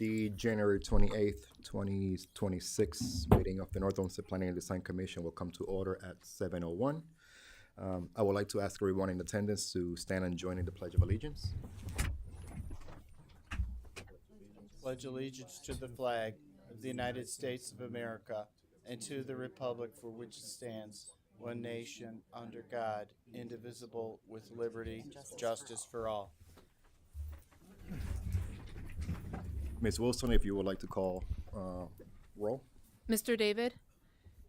The January 28th, 2026 meeting of the North Olmsted Planning and Design Commission will come to order at 7:01. I would like to ask everyone in attendance to stand and join in the Pledge of Allegiance. Pledge allegiance to the flag of the United States of America and to the republic for which it stands, one nation, under God, indivisible, with liberty, justice for all. Ms. Wilson, if you would like to call roll. Mr. David,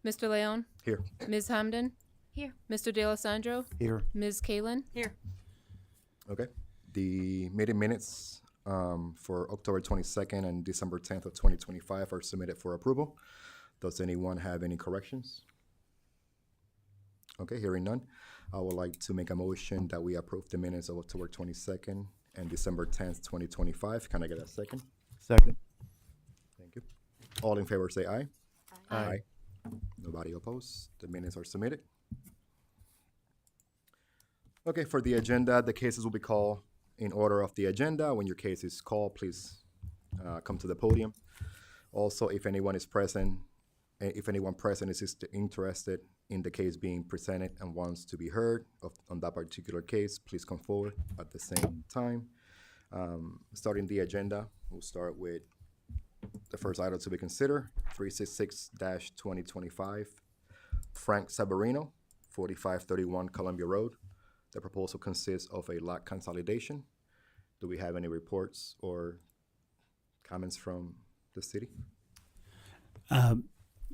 Mr. Leon, Here. Ms. Hamden, Here. Mr. D'Alessandro, Here. Ms. Kalen. Here. Okay. The meeting minutes for October 22nd and December 10th of 2025 are submitted for approval. Does anyone have any corrections? Okay, hearing none, I would like to make a motion that we approve the minutes of October 22nd and December 10th, 2025. Can I get a second? Second. Thank you. All in favor say aye. Aye. Nobody opposed. The minutes are submitted. Okay, for the agenda, the cases will be called in order of the agenda. When your case is called, please come to the podium. Also, if anyone present is interested in the case being presented and wants to be heard on that particular case, please come forward at the same time. Starting the agenda, we'll start with the first item to be considered, 366-2025, Frank Sabarino, 4531 Columbia Road. The proposal consists of a lot consolidation. Do we have any reports or comments from the city?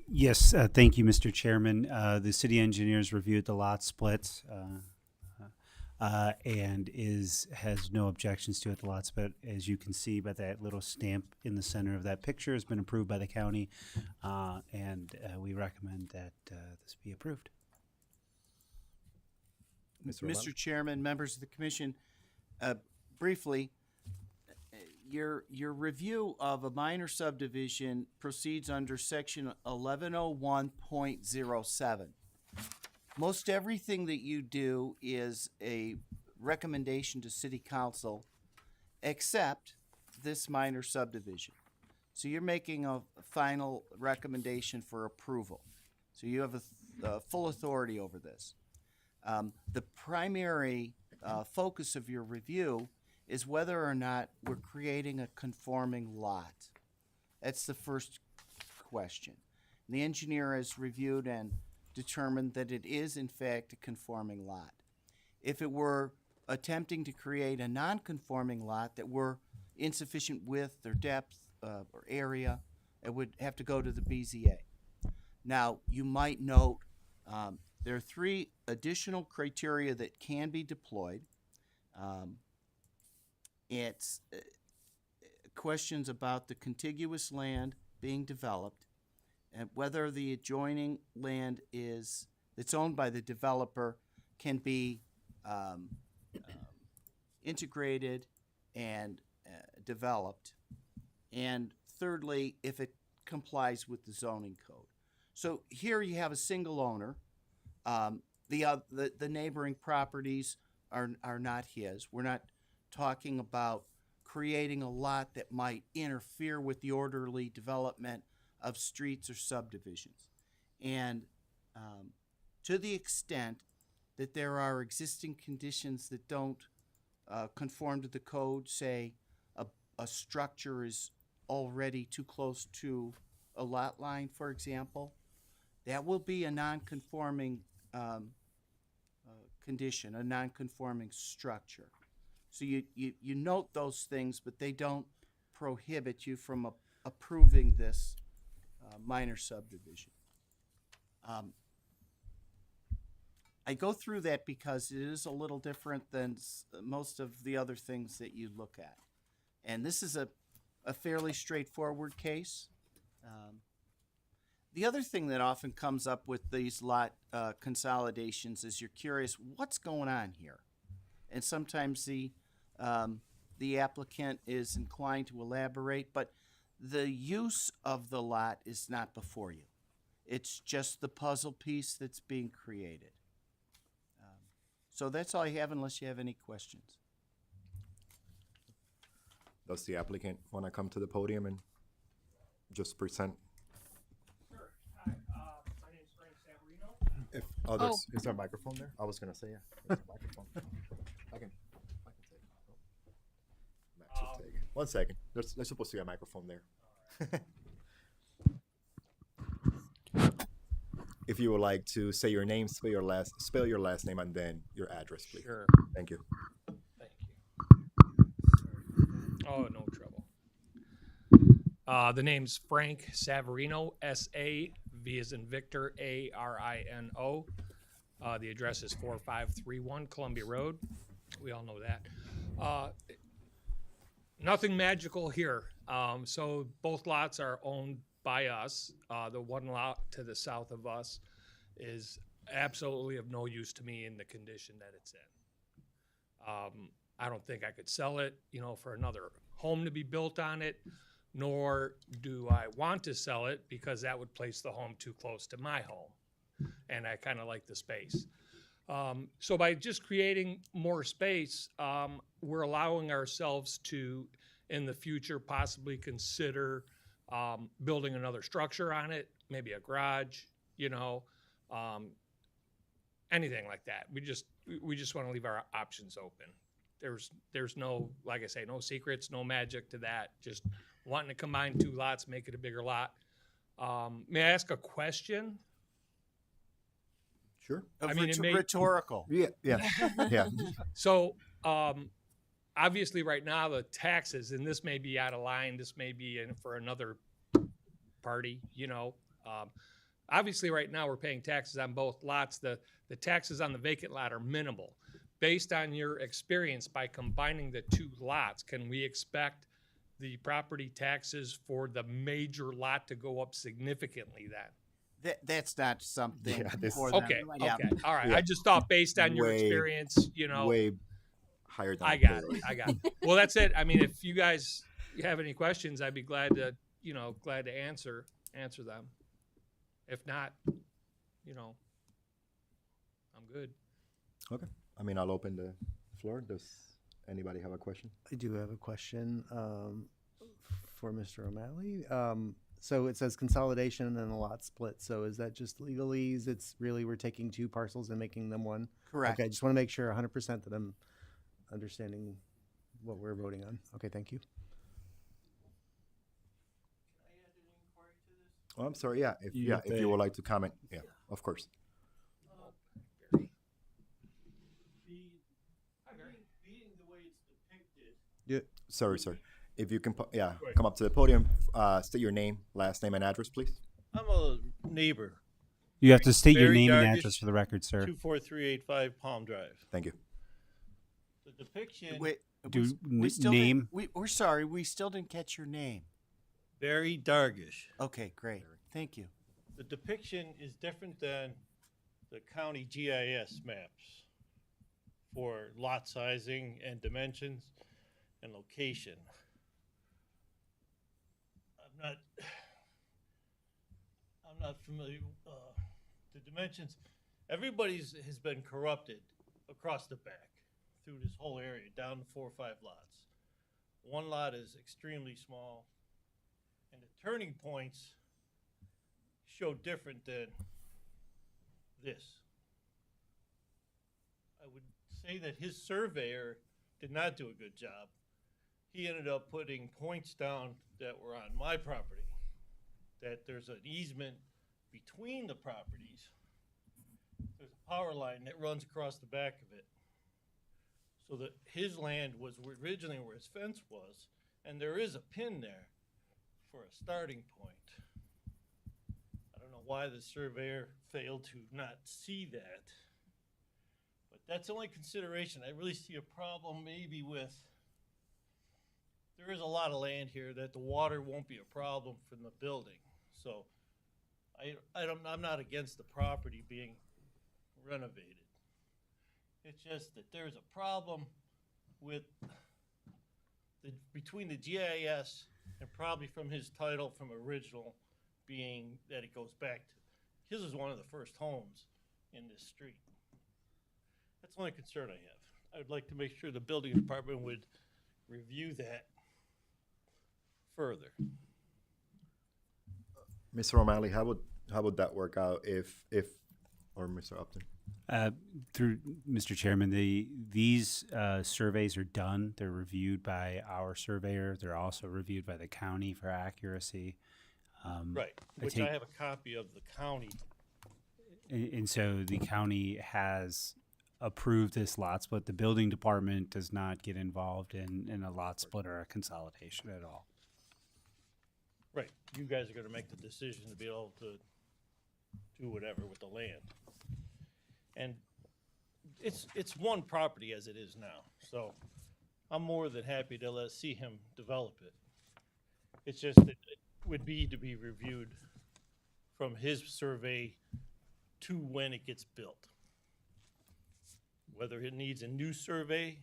Yes, thank you, Mr. Chairman. The city engineers reviewed the lot split and has no objections to it. The lot split, as you can see by that little stamp in the center of that picture, has been approved by the county, and we recommend that this be approved. Mr. Chairman, members of the commission, briefly, your review of a minor subdivision proceeds under section 1101.07. Most everything that you do is a recommendation to city council, except this minor subdivision. So you're making a final recommendation for approval. So you have a full authority over this. The primary focus of your review is whether or not we're creating a conforming lot. That's the first question. The engineer has reviewed and determined that it is in fact a conforming lot. If it were attempting to create a non-conforming lot that were insufficient width or depth or area, it would have to go to the BZA. Now, you might note there are three additional criteria that can be deployed. It's questions about the contiguous land being developed and whether the adjoining land that's owned by the developer can be integrated and developed. And thirdly, if it complies with the zoning code. So here you have a single owner. The neighboring properties are not his. We're not talking about creating a lot that might interfere with the orderly development of streets or subdivisions. And to the extent that there are existing conditions that don't conform to the code, say a structure is already too close to a lot line, for example, that will be a non-conforming condition, a non-conforming structure. So you note those things, but they don't prohibit you from approving this minor subdivision. I go through that because it is a little different than most of the other things that you look at. And this is a fairly straightforward case. The other thing that often comes up with these lot consolidations is you're curious, what's going on here? And sometimes the applicant is inclined to elaborate, but the use of the lot is not before you. It's just the puzzle piece that's being created. So that's all I have unless you have any questions. Does the applicant want to come to the podium and just present? Sure. Hi, my name's Frank Savarino. If is there a microphone there? I was gonna say yeah. There's a microphone. I can take it. Max will take it. 1 second. There's supposed to be a microphone there. If you would like to say your name, spell your last name, and then your address, please. Sure. Thank you. Thank you. Oh, no trouble. The name's Frank Savarino, S-A-V as in Victor, A-R-I-N-O. The address is 4531 Columbia Road. We all know that. Nothing magical here. So both lots are owned by us. The one lot to the south of us is absolutely of no use to me in the condition that it's in. I don't think I could sell it, for another home to be built on it, nor do I want to sell it because that would place the home too close to my home. And I kind of like the space. So by just creating more space, we're allowing ourselves to, in the future, possibly consider building another structure on it, maybe a garage, anything like that. We just want to leave our options open. There's no, like I say, no secrets, no magic to that. Just wanting to combine two lots, make it a bigger lot. May I ask a question? Sure. I mean, it may- Rhetorical. Yeah. Yeah. So, obviously right now the taxes, and this may be out of line, this may be in for another party, obviously right now we're paying taxes on both lots. The taxes on the vacant lot are minimal. Based on your experience by combining the two lots, can we expect the property taxes for the major lot to go up significantly then? That's not something Yeah, this- for them. Okay, Yeah. okay, all right. Yeah. I just thought based on your Way- experience, Way higher than I got it. Well, that's it. I mean, if you guys have any questions, I'd be glad to, answer them. If not, I'm good. Okay. I mean, I'll open the floor. Does anybody have a question? I do have a question for Mr. O'Malley. So it says consolidation and then a lot split. So is that just legalese? It's really we're taking two parcels and making them one? Correct. Okay, I just want to make sure 100% that I'm understanding what we're voting on. Okay, thank you. Oh, I'm sorry. Yeah. If you would like to comment, yeah, of course. Being the way it's depicted, Yeah. Sorry, sir. If you can, come up to the podium. State your name, last name, and address, please. I'm a neighbor. You have to state your Very name and darkish, address for the record, sir. 24385 Palm Drive. Thank you. The depiction, Wait, Do we still name. we're sorry, we still didn't catch your name. very darkish. Okay, great. Thank you. The depiction is different than the county GIS maps for lot sizing and dimensions and location. I'm not familiar the dimensions. Everybody's has been corrupted across the back through this whole area, down to 4 or 5 lots. One lot is extremely small, and the turning points show different than this. I would say that his surveyor did not do a good job. He ended up putting points down that were on my property, that there's an easement between the properties. There's a power line that runs across the back of it. So that his land was originally where his fence was, and there is a pin there for a starting point. I don't know why the surveyor failed to not see that, but that's the only consideration. I really see a problem maybe with, there is a lot of land here that the water won't be a problem from the building. So I'm not against the property being renovated. It's just that there's a problem with between the GIS and probably from his title from original being that it goes back to, his is one of the first homes in this street. That's the only concern I have. I would like to make sure the building department would review that further. Mr. O'Malley, how would that work out if or Mr. Upton? Through Mr. Chairman, these surveys are done. They're reviewed by our surveyor. They're also reviewed by the county for accuracy. Right, I which take- I have a copy of the county. And so the county has approved this lot split. The building department does not get involved in a lot split or a consolidation at all. Right, you guys are gonna make the decision to be able to do whatever with the land. And it's one property as it is now, so I'm more than happy to see him develop it. It's just that it would be to be reviewed from his survey to when it gets built. Whether it needs a new survey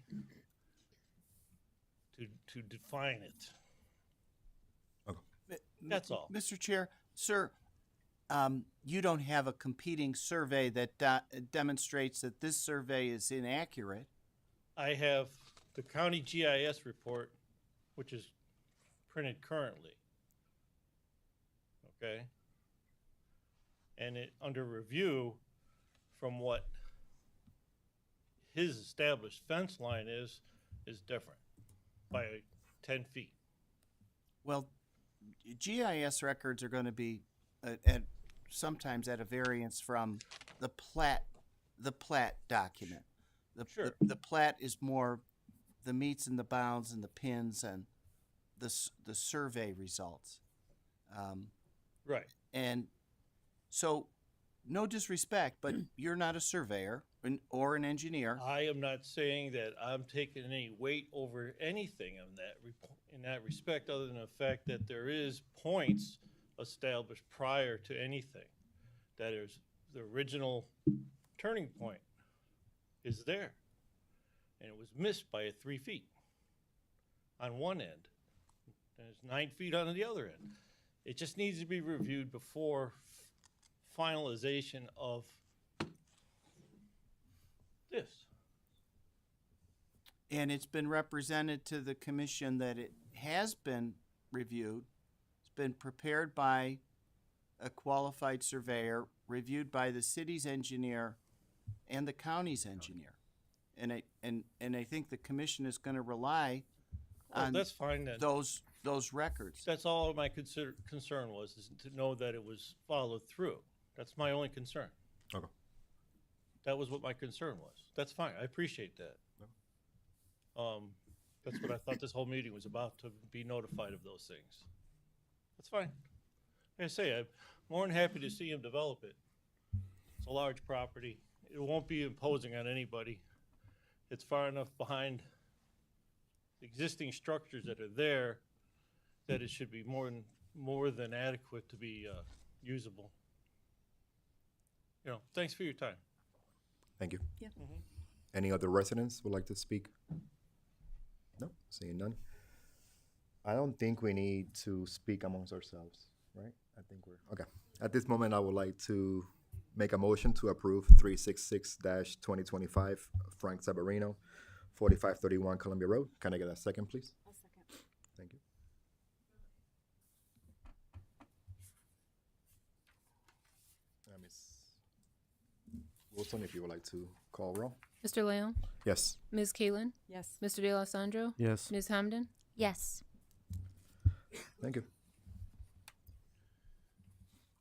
to define it. That's all. Mr. Chair, sir, you don't have a competing survey that demonstrates that this survey is inaccurate. I have the county GIS report, which is printed currently. Okay? And it, under review, from what his established fence line is different by 10 feet. Well, GIS records are going to be sometimes at a variance from the plat document. Sure. The plat is more the meets and the bounds and the pins and the survey results. Right. And so, no disrespect, but you're not a surveyor or an engineer. I am not saying that I'm taking any weight over anything in that respect, other than the fact that there is points established prior to anything. That is, the original turning point is there, and it was missed by 3 feet on one end, and it's 9 feet on the other end. It just needs to be reviewed before finalization of this. And it's been represented to the commission that it has been reviewed. It's been prepared by a qualified surveyor, reviewed by the city's engineer and the county's engineer. And I think the commission is going to rely Well, on that's fine then. those records. That's all my concern was, is to know that it was followed through. That's my only concern. Okay. That was what my concern was. That's fine. I appreciate that. That's what I thought this whole meeting was about, to be notified of those things. That's fine. Like I say, I'm more than happy to see him develop it. It's a large property. It won't be imposing on anybody. It's far enough behind existing structures that are there that it should be more than adequate to be usable. Thanks for your time. Thank you. Yeah. Any other residents would like to speak? No, seeing none. I don't think we need to speak amongst ourselves, right? I think we're okay. At this moment, I would like to make a motion to approve 366-2025 Frank Sabarino, 4531 Columbia Road. Can I get a second, please? I'll second. Thank you. Ms. Wilson, if you would like to call roll. Mr. Leon? Yes. Ms. Kalen? Yes. Mr. De La Sandro? Yes. Ms. Hamden? Yes. Thank you.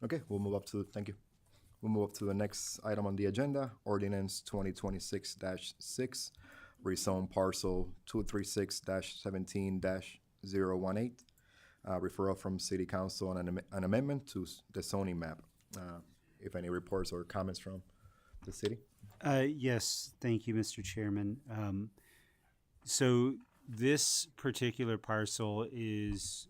Okay, we'll move up to, thank you. We'll move up to the next item on the agenda, ordinance 2026-6, rezone parcel 236-17-018, referral from city council on an amendment to the zoning map. If any reports or comments from the city? Yes, thank you, Mr. Chairman. So this particular parcel is,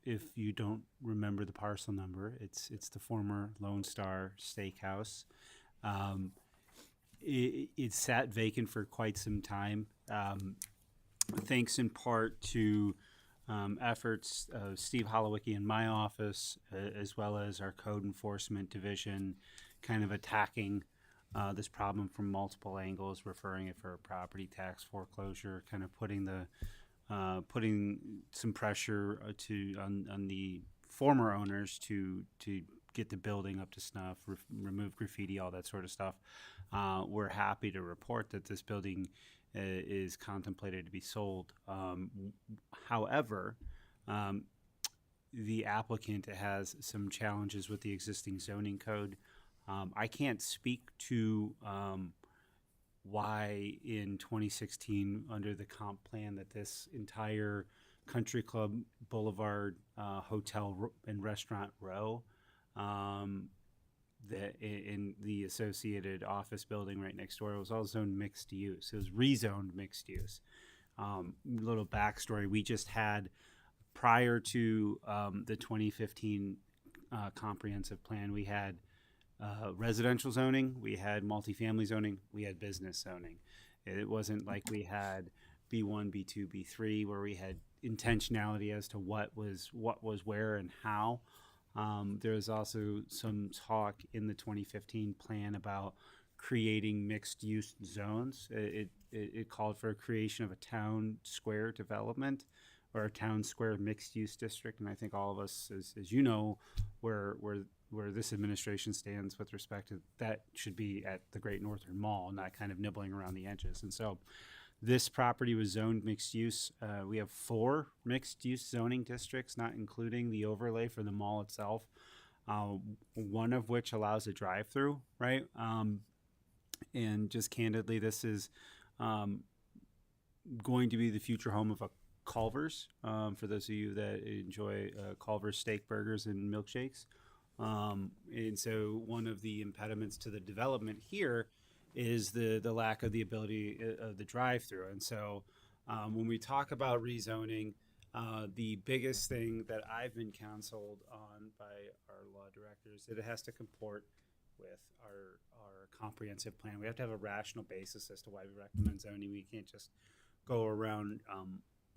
if you don't remember the parcel number, it's the former Lone Star Steakhouse. It sat vacant for quite some time, thanks in part to efforts of Steve Holowicki in my office, as well as our code enforcement division, kind of attacking this problem from multiple angles, referring it for a property tax foreclosure, kind of putting the putting some pressure on the former owners to get the building up to snuff, remove graffiti, all that sort of stuff. We're happy to report that this building is contemplated to be sold. However, the applicant has some challenges with the existing zoning code. I can't speak to why in 2016, under the comp plan, that this entire Country Club Boulevard hotel and restaurant row, in the associated office building right next door, it was all zoned mixed use. It was rezoned mixed use. Little backstory: we just had, prior to the 2015 comprehensive plan, we had residential zoning, we had multifamily zoning, we had business zoning. It wasn't like we had B1, B2, B3, where we had intentionality as to what was where and how. There was also some talk in the 2015 plan about creating mixed-use zones. It called for a creation of a town square development, or a town square mixed-use district. And I think all of us, as you know, where this administration stands with respect to that, should be at the Great Northern Mall, not kind of nibbling around the edges. And so this property was zoned mixed use. We have 4 mixed use zoning districts, not including the overlay for the mall itself. One of which allows a drive-through, right? And just candidly, this is going to be the future home of a Culver's, for those of you that enjoy Culver's steak burgers and milkshakes. And so one of the impediments to the development here is the lack of the ability of the drive-through. And so when we talk about rezoning, the biggest thing that I've been counseled on by our law directors, that it has to comport with our comprehensive plan. We have to have a rational basis as to why we recommend zoning. We can't just go around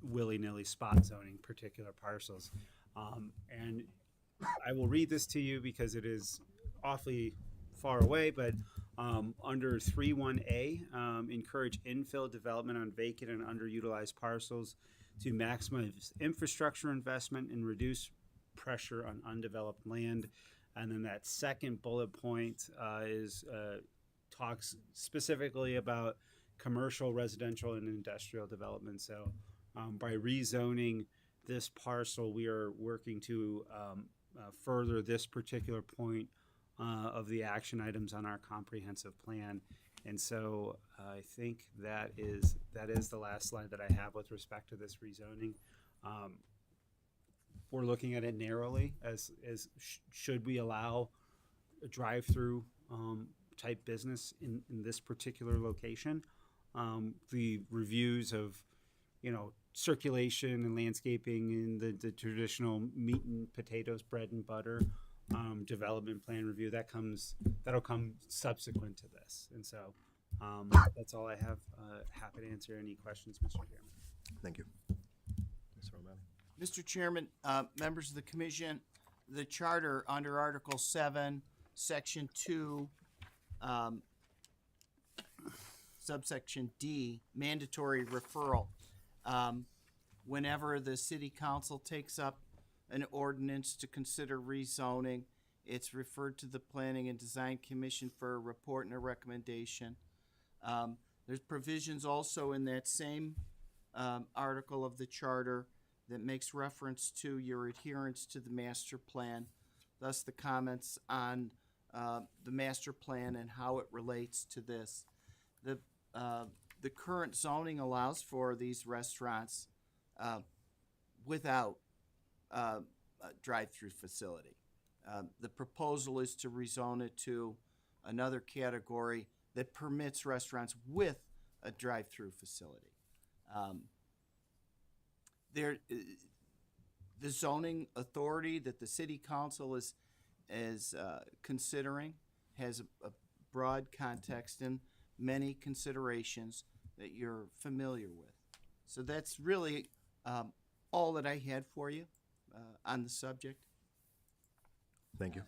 willy-nilly spot zoning particular parcels. And I will read this to you because it is awfully far away, but under 3.1a, encourage infill development on vacant and underutilized parcels to maximize infrastructure investment and reduce pressure on undeveloped land. And then that second bullet point talks specifically about commercial, residential, and industrial development. So by rezoning this parcel, we are working to further this particular point of the action items on our comprehensive plan. And so I think that is the last slide that I have with respect to this rezoning. We're looking at it narrowly as should we allow a drive-through type business in this particular location. The reviews of, circulation and landscaping and the traditional meat and potatoes, bread and butter development plan review, that'll come subsequent to this. And so that's all I have. Happy to answer any questions, Mr. Chairman. Thank you. Mr. O'Malley. Mr. Chairman, members of the commission, the charter under Article 7, Section 2, subsection D, mandatory referral. Whenever the city council takes up an ordinance to consider rezoning, it's referred to the Planning and Design Commission for a report and a recommendation. There's provisions also in that same article of the charter that makes reference to your adherence to the master plan, thus the comments on the master plan and how it relates to this. The current zoning allows for these restaurants without a drive-through facility. The proposal is to rezone it to another category that permits restaurants with a drive-through facility. The zoning authority that the city council is considering has a broad context and many considerations that you're familiar with. So that's really all that I had for you on the subject. Thank you.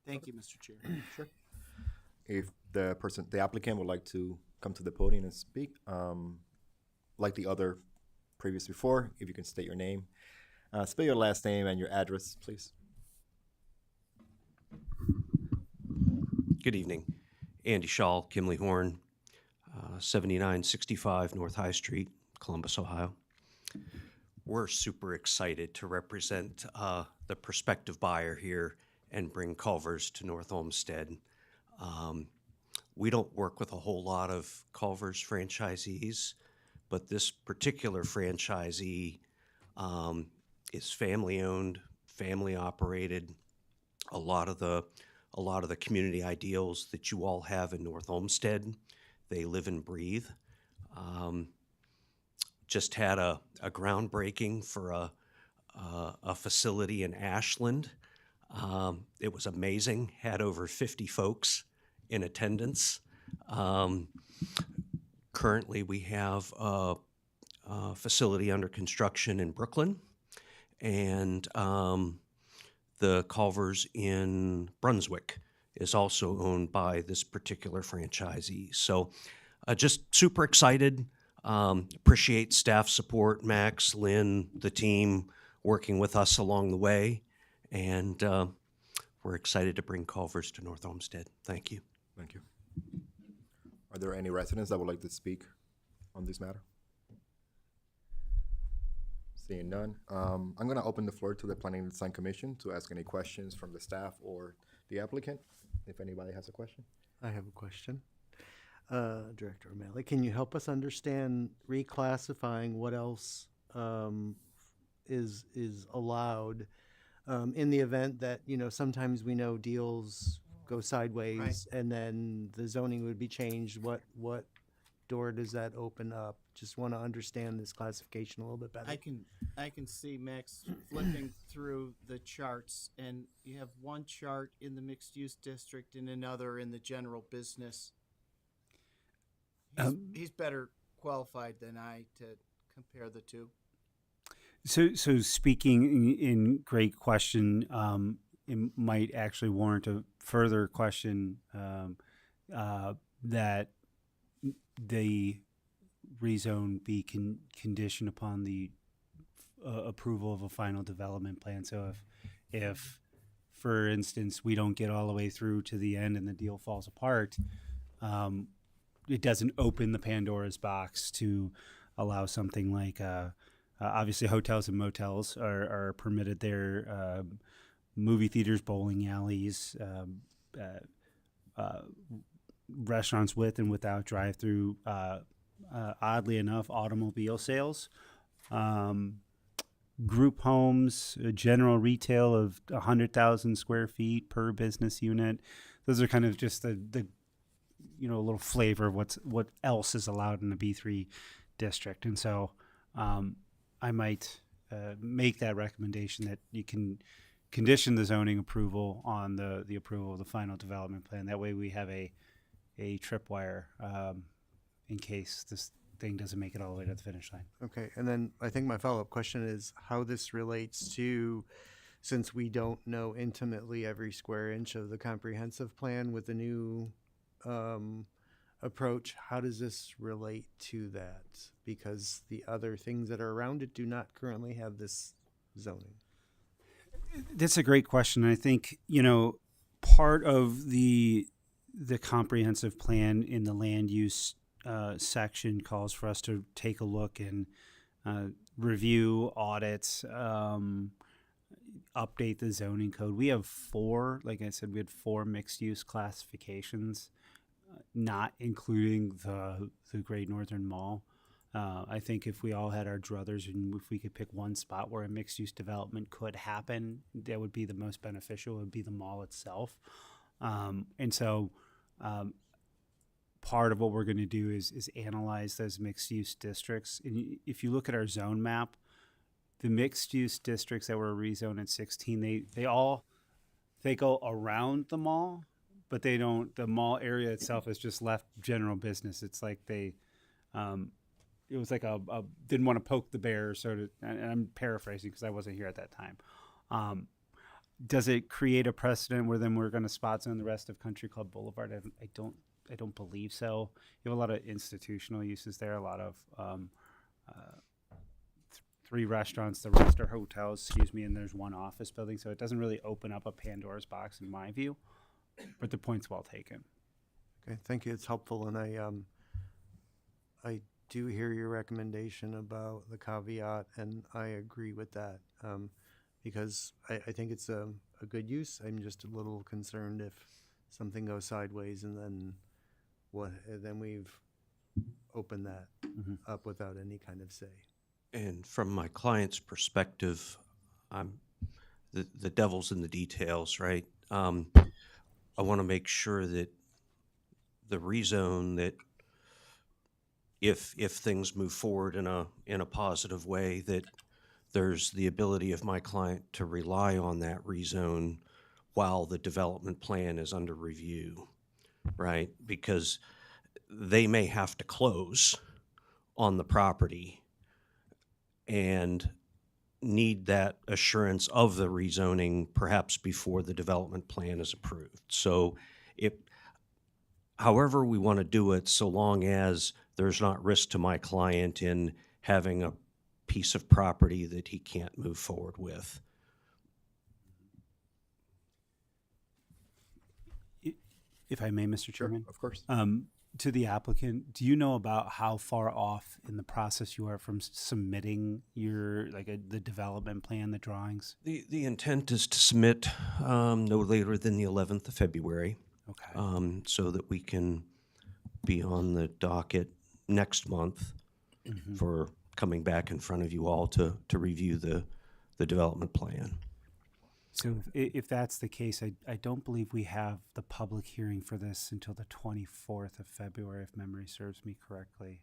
Thank you, Mr. Chair. Sure. If the applicant would like to come to the podium and speak, like the other previous before, if you can state your name. Spell your last name and your address, please. Good evening. Andy Shaw, Kimley Horn, 7965 North High Street, Columbus, Ohio. We're super excited to represent the prospective buyer here and bring Culver's to North Olmsted. We don't work with a whole lot of Culver's franchisees, but this particular franchisee is family owned, family operated. A lot of the community ideals that you all have in North Olmsted, they live and breathe. Just had a groundbreaking for a facility in Ashland. It was amazing. Had over 50 folks in attendance. Currently, we have a facility under construction in Brooklyn, and the Culver's in Brunswick is also owned by this particular franchisee. So just super excited. Appreciate staff support, Max, Lynn, the team working with us along the way. And we're excited to bring Culver's to North Olmsted. Thank you. Thank you. Are there any residents that would like to speak on this matter? Seeing none, I'm going to open the floor to the Planning and Design Commission to ask any questions from the staff or the applicant, if anybody has a question. I have a question. Director O'Malley, can you help us understand reclassifying what else is allowed in the event that, you know, sometimes we know deals go sideways, Right. and then the zoning would be changed. What door does that open up? Just want to understand this classification a little bit better. I can see Max flipping through the charts, and you have one chart in the mixed use district and another in the general business. He's better qualified than I to compare the two. So speaking in great question, it might actually warrant a further question that the rezone be conditioned upon the approval of a final development plan. So if, for instance, we don't get all the way through to the end and the deal falls apart, it doesn't open the Pandora's box to allow something like obviously hotels and motels are permitted there, movie theaters, bowling alleys, restaurants with and without drive-through. Oddly enough, automobile sales, group homes, general retail of 100,000 square feet per business unit. Those are kind of just the a little flavor of what else is allowed in the B3 district. And so I might make that recommendation that you can condition the zoning approval on the approval of the final development plan. That way we have a tripwire in case this thing doesn't make it all the way to the finish line. Okay, and then I think my follow-up question is how this relates to, since we don't know intimately every square inch of the comprehensive plan with the new approach, how does this relate to that? Because the other things that are around it do not currently have this zoning. That's a great question. I think, part of the comprehensive plan in the land use section calls for us to take a look and review, audit, update the zoning code. We have four, like I said, we had four mixed use classifications, not including the Great Northern Mall. I think if we all had our druthers and if we could pick one spot where a mixed use development could happen, that would be the most beneficial. It would be the mall itself. And so part of what we're going to do is analyze those mixed use districts. And if you look at our zone map, the mixed use districts that were rezoned in 16, they go around the mall, but they don't. The mall area itself is just left general business. It's like it was like a didn't want to poke the bear, and I'm paraphrasing because I wasn't here at that time. Does it create a precedent where then we're going to spot zone the rest of Country Club Boulevard? I don't believe so. You have a lot of institutional uses there, a lot of 3 restaurants, the rest are hotels, and there's 1 office building, so it doesn't really open up a Pandora's box in my view, but the point's well taken. Okay, thank you. It's helpful, and I do hear your recommendation about the caveat, and I agree with that, because I think it's a good use. I'm just a little concerned if something goes sideways, and then we've opened that up without any kind of say. And from my client's perspective, I'm the devil's in the details, right? I want to make sure that the rezone, that if things move forward in a positive way, that there's the ability of my client to rely on that rezone while the development plan is under review, right? Because they may have to close on the property and need that assurance of the rezoning perhaps before the development plan is approved. So however we want to do it, so long as there's not risk to my client in having a piece of property that he can't move forward with. If I may, Mr. Sure, Chairman. of course. To the applicant, do you know about how far off in the process you are from submitting your, the development plan, the drawings? The intent is to submit no later than the 11th of February, Okay. so that we can be on the docket next month for coming back in front of you all to review the development plan. So if that's the case, I don't believe we have the public hearing for this until the 24th of February, if memory serves me correctly.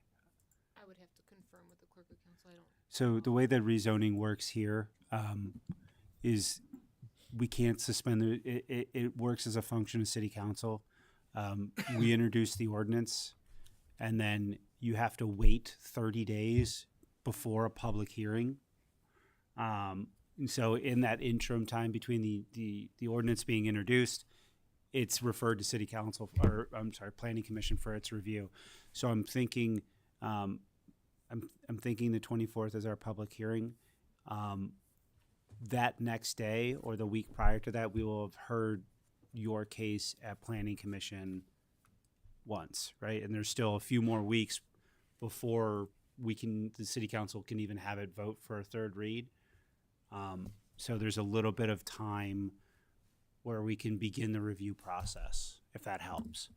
I would have to confirm with the clerk of council. I don't. So the way that rezoning works here is we can't suspend it works as a function of city council. We introduce the ordinance, and then you have to wait 30 days before a public hearing. And so in that interim time between the ordinance being introduced, it's referred to city council, or I'm sorry, planning commission for its review. So I'm thinking, I'm thinking the 24th is our public hearing. That next day or the week prior to that, we will have heard your case at planning commission once, right? And there's still a few more weeks before the city council can even have it vote for a third read. So there's a little bit of time where we can begin the review process, if that helps.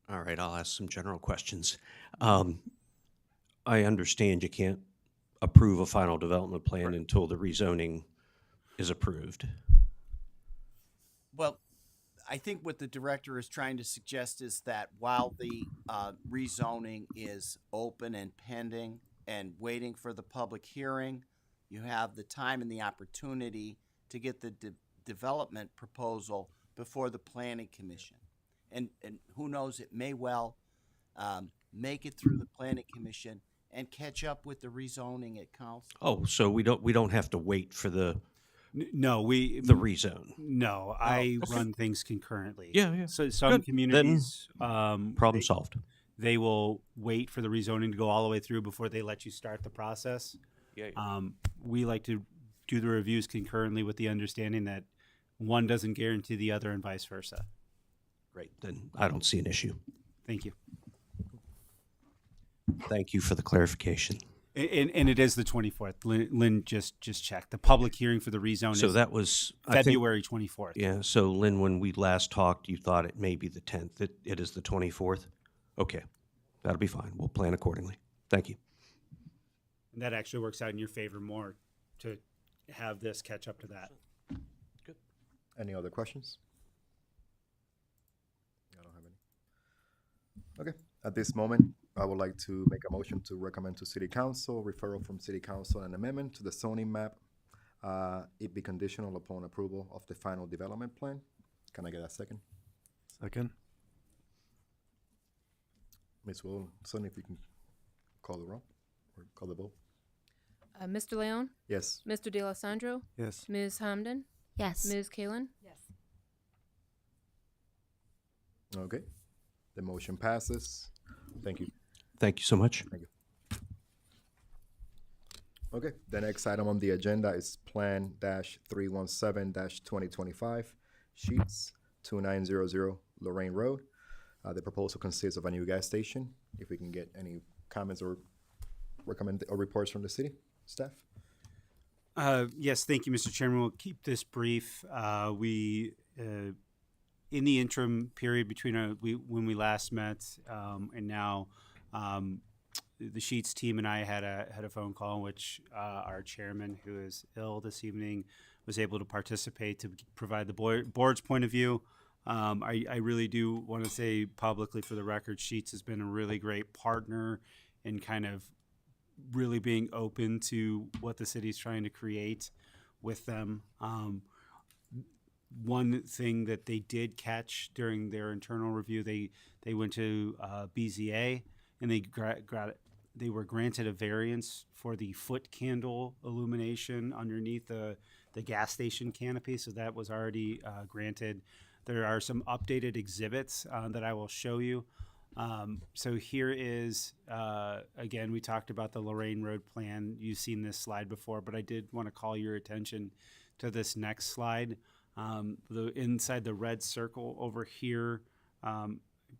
All right, I'll ask some general questions. I understand you can't approve a final development plan until the rezoning is approved. Well, I think what the director is trying to suggest is that while the rezoning is open and pending and waiting for the public hearing, you have the time and the opportunity to get the development proposal before the planning commission. And who knows, it may well make it through the planning commission and catch up with the rezoning at council. Oh, so we don't have to wait for the No, rezone. No, I run things concurrently. Yeah. So some Good. communities, Problem solved. they will wait for the rezoning to go all the way through before they let you start the process. Yeah. We like to do the reviews concurrently with the understanding that one doesn't guarantee the other and vice versa. Great. Then I don't see an issue. Thank you. Thank you for the clarification. And it is the 24th. Lynn just checked. The public hearing for the rezone So is that was I think- February 24th. Yeah. So Lynn, when we last talked, you thought it may be the 10th. It is the 24th. Okay, that'll be fine. We'll plan accordingly. Thank you. And that actually works out in your favor more to have this catch up to that. Any other questions? I don't have any. Okay, at this moment, I would like to make a motion to recommend to City Council, referral from City Council, an amendment to the zoning map. It be conditional upon approval of the final development plan. Can I get a second? Second? Ms. Wilson, if you can call the roll or call the vote. Mr. Leon, Yes. Mr. D'Alessandro, Yes. Ms. Hamden, Yes. Ms. Kalen. Yes. Okay. The motion passes. Thank you. Thank you so much. Okay, the next item on the agenda is Plan Dash 317-2025, Sheets 2900 Lorraine Road. The proposal consists of a new gas station. If we can get any comments or reports from the city staff? Yes, thank you, Mr. Chairman. We'll keep this brief. In the interim period between when we last met and now, the Sheets team and I had a phone call in which our chairman, who is ill this evening, was able to participate to provide the board's point of view. I really do want to say publicly for the record, Sheets has been a really great partner in kind of really being open to what the city's trying to create with them. One thing that they did catch during their internal review, they went to BZA and they were granted a variance for the foot candle illumination underneath the gas station canopy. So that was already granted. There are some updated exhibits that I will show you. So here is, again, we talked about the Lorraine Road plan. You've seen this slide before, but I did want to call your attention to this next slide. Inside the red circle over here, I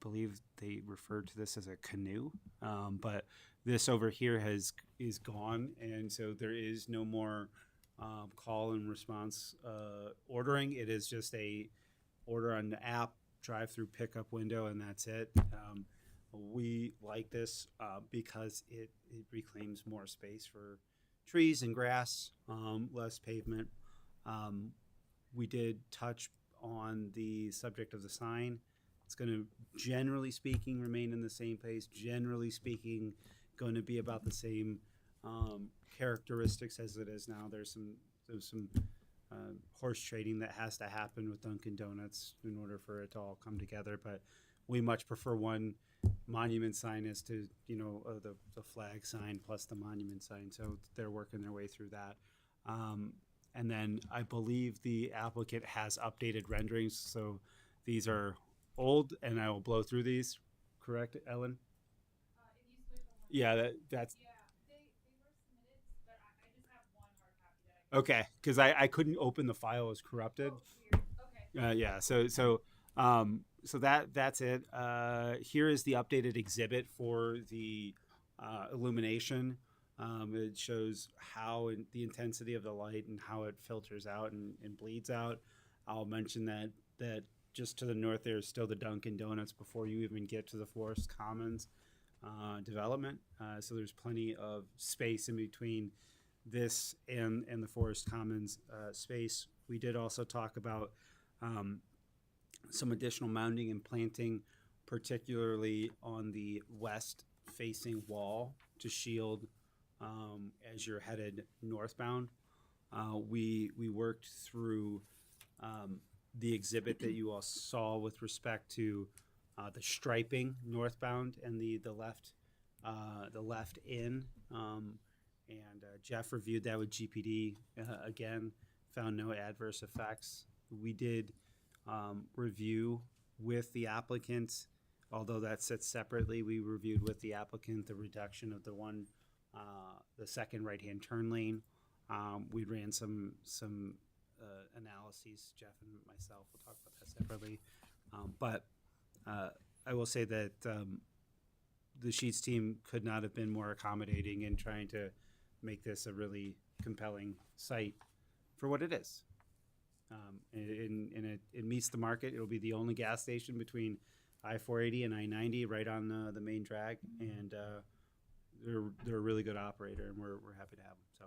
believe they referred to this as a canoe, but this over here is gone, and so there is no more call and response ordering. It is just a order on the app, drive-through pickup window, and that's it. We like this because it reclaims more space for trees and grass, less pavement. We did touch on the subject of the sign. It's going to, generally speaking, remain in the same place. Generally speaking, going to be about the same characteristics as it is now. There's some horse trading that has to happen with Dunkin' Donuts in order for it to all come together. But we much prefer one monument sign as to the flag sign plus the monument sign. So they're working their way through that. And then I believe the applicant has updated renderings. So these are old, and I will blow through these. Correct, Ellen? Yeah, that's. Yeah, they were submitted, but I just have one hard copy that I Okay, because I couldn't open the file as corrupted. weird. Okay. Yeah, so that's it. Here is the updated exhibit for the illumination. It shows how the intensity of the light and how it filters out and bleeds out. I'll mention that just to the north there is still the Dunkin' Donuts before you even get to the Forest Commons development. So there's plenty of space in between this and the Forest Commons space. We did also talk about some additional mounding and planting, particularly on the west-facing wall to shield as you're headed northbound. We worked through the exhibit that you all saw with respect to the striping northbound and the left in. And Jeff reviewed that with GPD. Again, found no adverse effects. We did review with the applicant, although that sits separately. We reviewed with the applicant the reduction of the second right-hand turn lane. We ran some analyses. Jeff and myself will talk about that separately. But I will say that the Sheets team could not have been more accommodating in trying to make this a really compelling site for what it is. And it meets the market. It'll be the only gas station between I-480 and I-90 right on the main drag. And they're a really good operator, and we're happy to have them. So.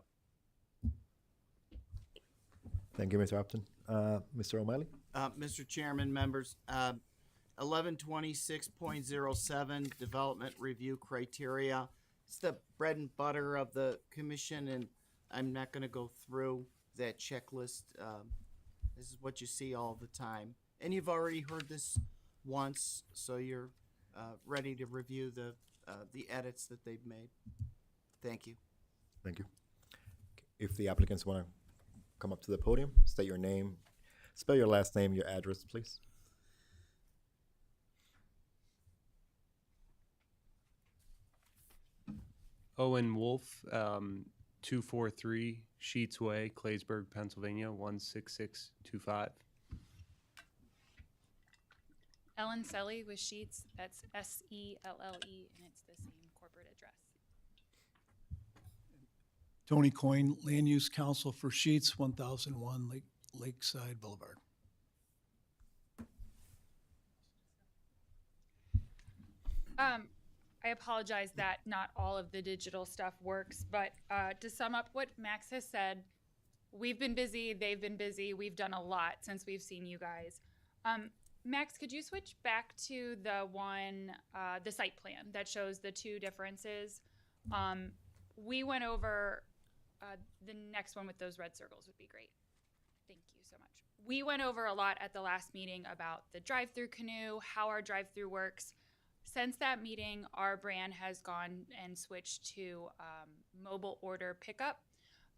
Thank you, Mr. Upton. Mr. O'Malley? Mr. Chairman, members, 1126.07 development review criteria. It's the bread and butter of the commission, and I'm not going to go through that checklist. This is what you see all the time, and you've already heard this once, so you're ready to review the edits that they've made. Thank you. Thank you. If the applicants want to come up to the podium, state your name, spell your last name, your address, please. Owen Wolf, 243 Sheets Way, Claysburg, Pennsylvania, 16625. Ellen Selly with Sheets, that's SELLE, and it's the same corporate address. Tony Coyne, Land Use Council for Sheets, 1001 Lakeside Boulevard. I apologize that not all of the digital stuff works, but to sum up what Max has said, we've been busy, they've been busy, we've done a lot since we've seen you guys. Max, could you switch back to the one, the site plan that shows the two differences? We went over, the next one with those red circles would be great. Thank you so much. We went over a lot at the last meeting about the drive-through canoe, how our drive-through works. Since that meeting, our brand has gone and switched to mobile order pickup,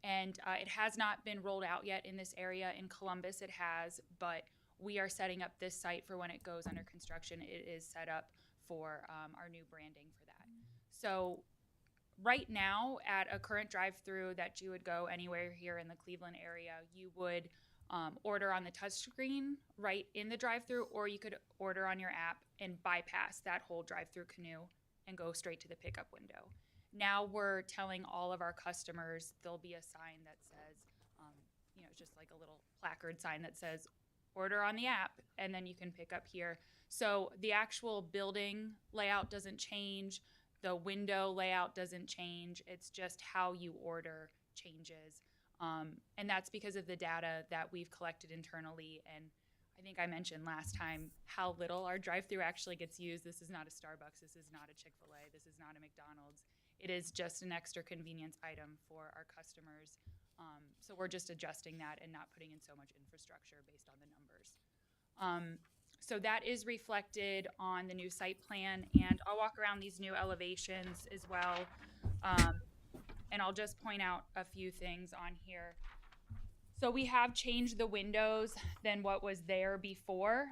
and it has not been rolled out yet in this area. In Columbus, it has, but we are setting up this site for when it goes under construction. It is set up for our new branding for that. So right now, at a current drive-through that you would go anywhere here in the Cleveland area, you would order on the touchscreen right in the drive-through, or you could order on your app and bypass that whole drive-through canoe and go straight to the pickup window. Now we're telling all of our customers there'll be a sign that says, just like a little placard sign that says, order on the app, and then you can pick up here. So the actual building layout doesn't change. The window layout doesn't change. It's just how you order changes. And that's because of the data that we've collected internally. And I think I mentioned last time how little our drive-through actually gets used. This is not a Starbucks. This is not a Chick-fil-A. This is not a McDonald's. It is just an extra convenience item for our customers. So we're just adjusting that and not putting in so much infrastructure based on the numbers. So that is reflected on the new site plan, and I'll walk around these new elevations as well. And I'll just point out a few things on here. So we have changed the windows than what was there before.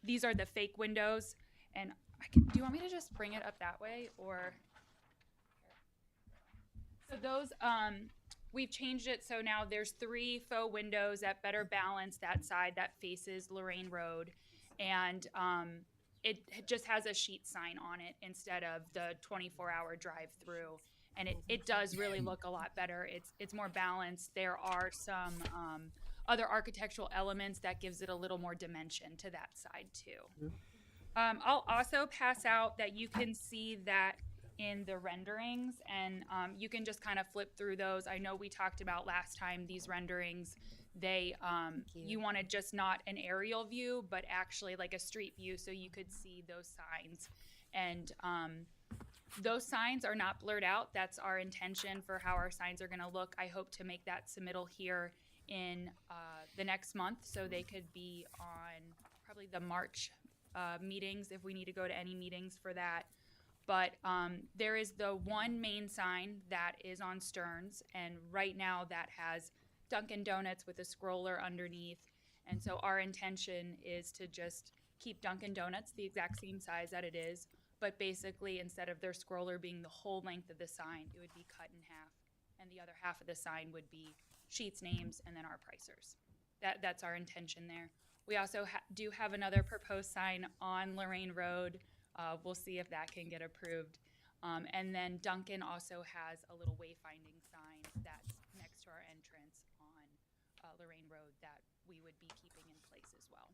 These are the fake windows, and do you want me to just bring it up that way, or? So those, we've changed it so now there's 3 faux windows that better balance that side that faces Lorraine Road, and it just has a sheet sign on it instead of the 24-hour drive-through. And it does really look a lot better. It's more balanced. There are some other architectural elements that gives it a little more dimension to that side too. I'll also pass out that you can see that in the renderings, and you can just kind of flip through those. I know we talked about last time these renderings, you wanted just not an aerial view, but actually like a street view so you could see those signs. And those signs are not blurred out. That's our intention for how our signs are going to look. I hope to make that submittal here in the next month so they could be on probably the March meetings if we need to go to any meetings for that. But there is the one main sign that is on Stearns, and right now that has Dunkin' Donuts with a scroller underneath. And so our intention is to just keep Dunkin' Donuts the exact same size that it is, but basically instead of their scroller being the whole length of the sign, it would be cut in half, and the other half of the sign would be Sheets names and then our pricers. That's our intention there. We also do have another proposed sign on Lorraine Road. We'll see if that can get approved. And then Dunkin' also has a little wayfinding sign that's next to our entrance on Lorraine Road that we would be keeping in place as well.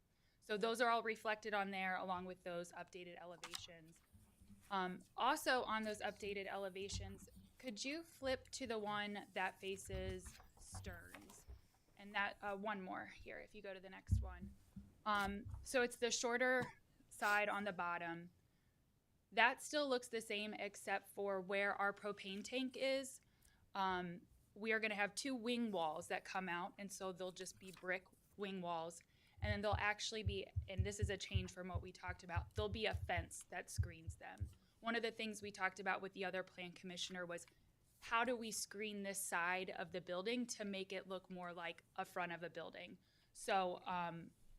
So those are all reflected on there along with those updated elevations. Also on those updated elevations, could you flip to the one that faces Stearns? And that, one more here, if you go to the next one. So it's the shorter side on the bottom. That still looks the same except for where our propane tank is. We are gonna have 2 wing walls that come out, and so they'll just be brick wing walls. And then they'll actually be, and this is a change from what we talked about, there'll be a fence that screens them. One of the things we talked about with the other plan commissioner was how do we screen this side of the building to make it look more like a front of a building? So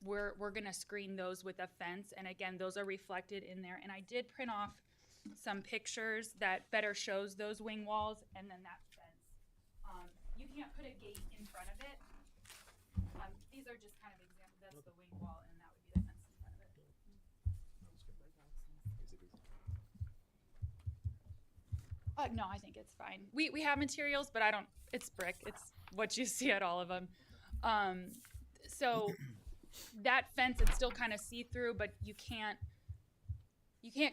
we're gonna screen those with a fence, and again, those are reflected in there. And I did print off some pictures that better shows those wing walls and then that fence. You can't put a gate in front of it. These are just kind of examples. That's the wing wall, and that would be the fence in front of it. No, I think it's fine. We have materials, but I don't. It's brick. It's what you see at all of them. So that fence, it's still kind of see through, but you can't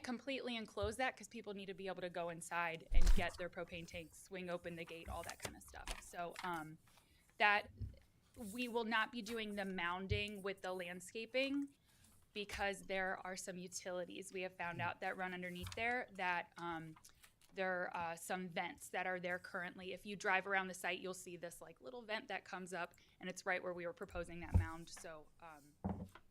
completely enclose that because people need to be able to go inside and get their propane tanks, swing open the gate, all that kind of stuff. So that we will not be doing the mounding with the landscaping because there are some utilities we have found out that run underneath there that there are some vents that are there currently. If you drive around the site, you'll see this like little vent that comes up, and it's right where we were proposing that mound. So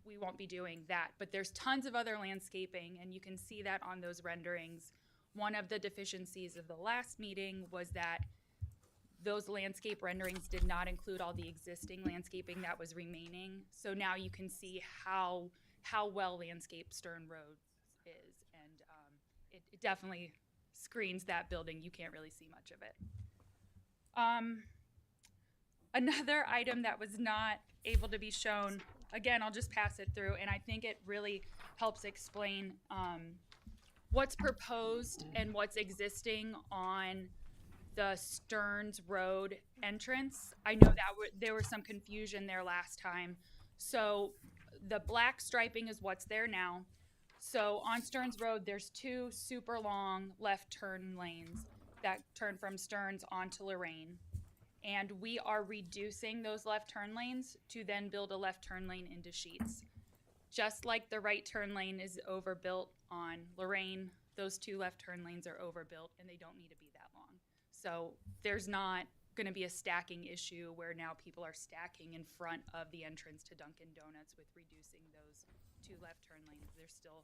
we won't be doing that, but there's tons of other landscaping, and you can see that on those renderings. One of the deficiencies of the last meeting was that those landscape renderings did not include all the existing landscaping that was remaining. So now you can see how well landscaped Stern Road is, and it definitely screens that building. You can't really see much of it. Another item that was not able to be shown, again, I'll just pass it through, and I think it really helps explain what's proposed and what's existing on the Stearns Road entrance. I know that there was some confusion there last time. So the black striping is what's there now. So on Stearns Road, there's two super long left turn lanes that turn from Stearns onto Lorraine. And we are reducing those left turn lanes to then build a left turn lane into Sheets. Just like the right turn lane is overbuilt on Lorraine, those two left turn lanes are overbuilt and they don't need to be that long. So there's not going to be a stacking issue where now people are stacking in front of the entrance to Dunkin' Donuts with reducing those two left turn lanes. There's still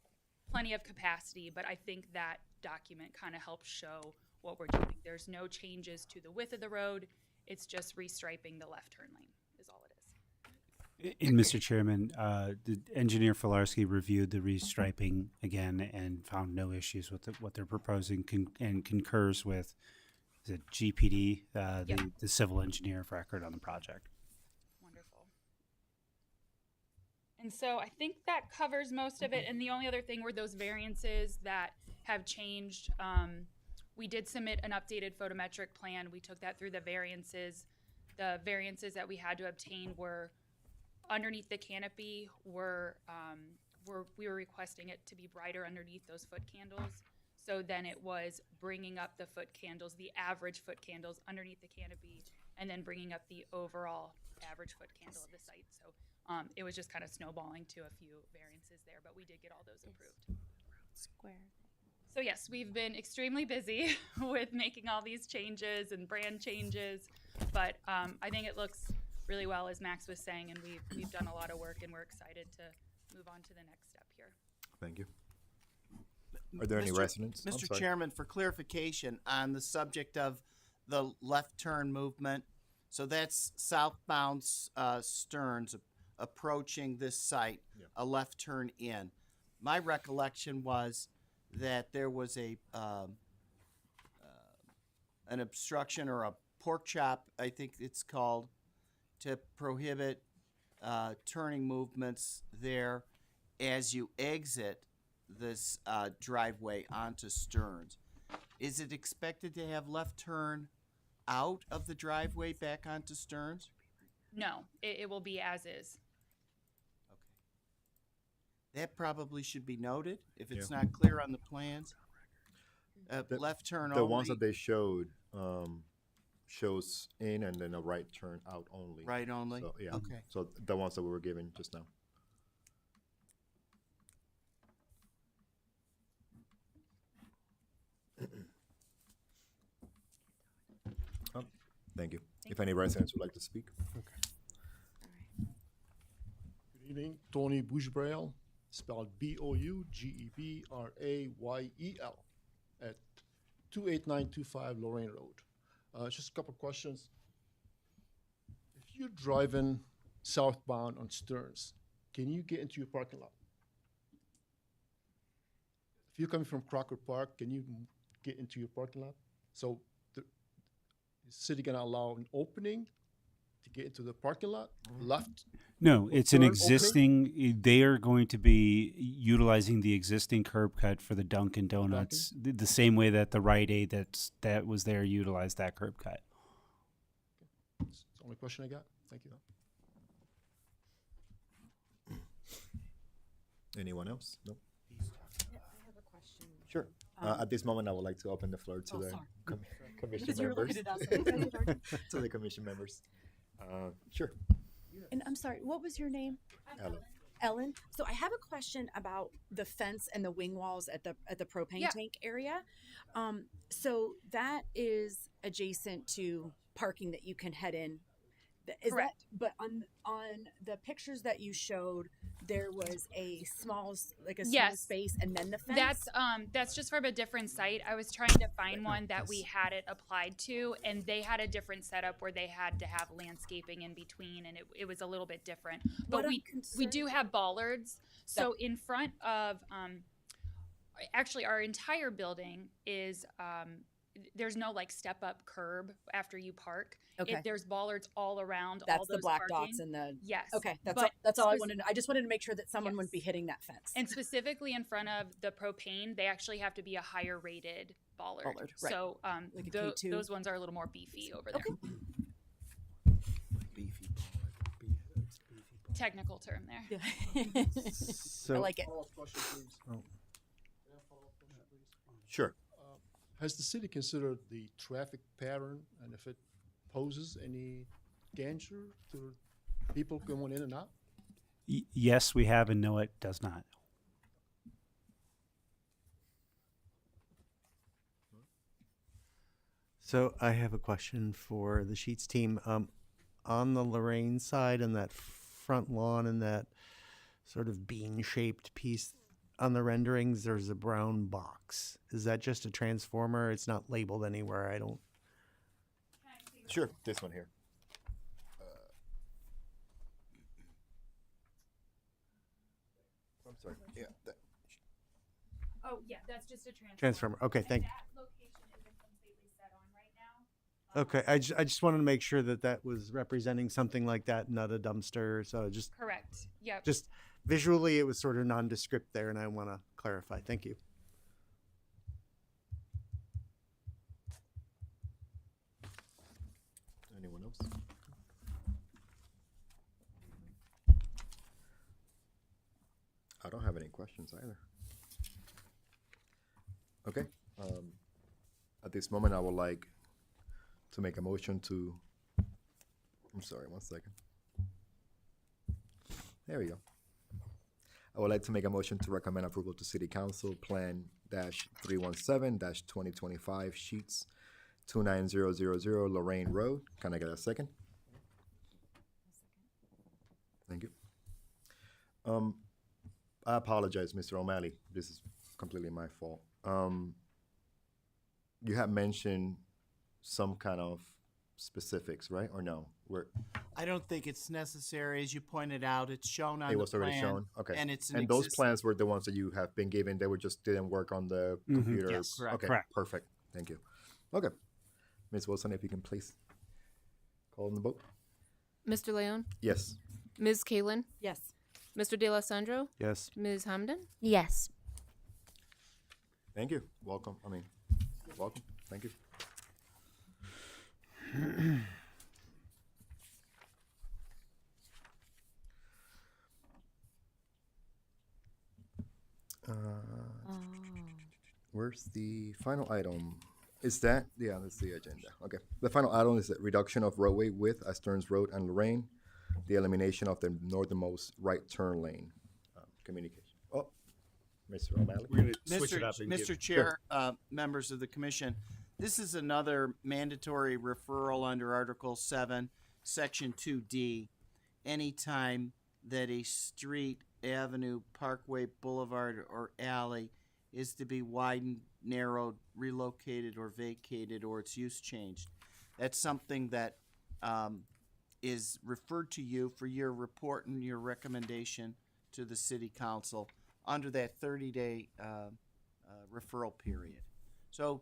plenty of capacity, but I think that document kind of helps show what we're doing. There's no changes to the width of the road. It's just restriping the left turn lane is all it is. And Mr. Chairman, the engineer Filarski reviewed the restriping again and found no issues with what they're proposing and concurs with the GPD, the civil engineer of record on the project. Wonderful. And so I think that covers most of it. And the only other thing were those variances that have changed. We did submit an updated photometric plan. We took that through the variances. The variances that we had to obtain were underneath the canopy we were requesting it to be brighter underneath those foot candles. So then it was bringing up the foot candles, the average foot candles underneath the canopy, and then bringing up the overall average foot candle of the site. So it was just kind of snowballing to a few variances there, but we did get all those approved. Square. So yes, we've been extremely busy with making all these changes and brand changes, but I think it looks really well, as Max was saying, and we've done a lot of work, and we're excited to move on to the next step here. Thank you. Are there any residents? I'm Mr. sorry. Chairman, for clarification on the subject of the left turn movement, so that's southbound Stearns approaching this site, a left turn in. My recollection was that there was an obstruction or a pork chop, I think it's called, to prohibit turning movements there as you exit this driveway onto Stearns. Is it expected to have left turn out of the driveway back onto Stearns? No, it will be as is. Okay. That probably should be noted if it's not clear on the plans. Left turn The only. ones that they showed shows in and then a right turn out only. Right only? So, yeah. Okay. So the ones that we were given just now. Thank you. If any residents would like to speak. Good evening, Tony Bougebrayel, spelled Bougebrayel, at 28925 Lorraine Road. Just a couple questions. If you're driving southbound on Stearns, can you get into your parking lot? if you're coming from Crocker Park, can you get into your parking lot? So the city gonna allow an opening to get into the parking lot, left? No, or it's an turn opening? existing. They are going to be utilizing the existing curb cut for the Dunkin' Donuts, the same way that the Rite Aid that was there utilized that curb cut. That's the only question I got. Thank you. Anyone else? No. I have a question. Sure. At this moment, I would like to open the floor to the commission Because you were members. looking at us. To the commission members. Sure. And I'm sorry, what was your name? Ellen. Ellen. So I have a question about the fence and the wing walls at the propane Yeah. tank area. So that is adjacent to parking that you can head in. Correct. But on the pictures that you showed, there was a small Yes. space and then the fence. That's just from a different site. I was trying to find one that we had it applied to, and they had a different setup where they had to have landscaping in between, and it was a little bit different. But What I'm we concerned do have bollards. So in front of actually our entire building is there's no like step up curb after you park. Okay. There's bollards all around. all That's the those black parking. dots and the. Yes. Okay, But that's all I spec- wanted. I just wanted to make sure that someone Yes. wouldn't be hitting that fence. And specifically in front of the propane, they actually have to be a higher rated bollard. Bollard, right. So Like a K2. those ones are a little more beefy over there. Okay. Beefy. Technical term there. I So like it. Follow-up question, please. Oh. May I have a follow-up question, please? Sure. Has the city considered the traffic pattern and if it poses any danger to people going in and out? Yes, we have, and no, it does not. So I have a question for the Sheets team. On the Lorraine side and that front lawn and that sort of bean-shaped piece on the renderings, there's a brown box. Is that just a transformer? It's not labeled anywhere. I don't. Sure. This one here. I'm sorry. Yeah. Oh yeah, that's just a transformer. Transformer. Okay, And thank- that location isn't completely set on right now. Okay, I just wanted to make sure that that was representing something like that, not a dumpster. So just Correct. Yep. just visually, it was sort of nondescript there, and I want to clarify. Thank you. Anyone else? I don't have any questions either. Okay. At this moment, I would like to make a motion to. I'm sorry, 1 second. There we go. I would like to make a motion to recommend approval to City Council Plan -317-2025 Sheets 29000 Lorraine Road. Can I get a second? Thank you. I apologize, Mr. O'Malley. This is completely my fault. You have mentioned some kind of specifics, right? Or no? I don't think it's necessary. As you pointed out, it's shown on It the was already plan, shown? Okay. and it's an And those existing- plans were the ones that you have been given, they were just didn't work on the computer? Yes, correct. Okay, Correct. perfect. Thank you. Okay. Ms. Wilson, if you can please call in the vote. Mr. Leon, Yes. Ms. Kalen, Yes. Mr. De La Sandro, Yes. Ms. Hamden. Yes. Thank you. Welcome. Welcome. Thank you. Where's the final item? Is that, yeah, that's the agenda. Okay. The final item is the reduction of roadway width at Stearns Road and Lorraine, the elimination of the northernmost right turn lane. Communication. Oh, Mr. O'Malley. We're going to switch it up. Mr. Chair, members of the commission, this is another mandatory referral under Article 7, Section 2D. Anytime that a street, avenue, parkway, boulevard, or alley is to be widened, narrowed, relocated, or vacated, or its use changed. That's something that is referred to you for your report and your recommendation to the city council under that 30-day referral period. So,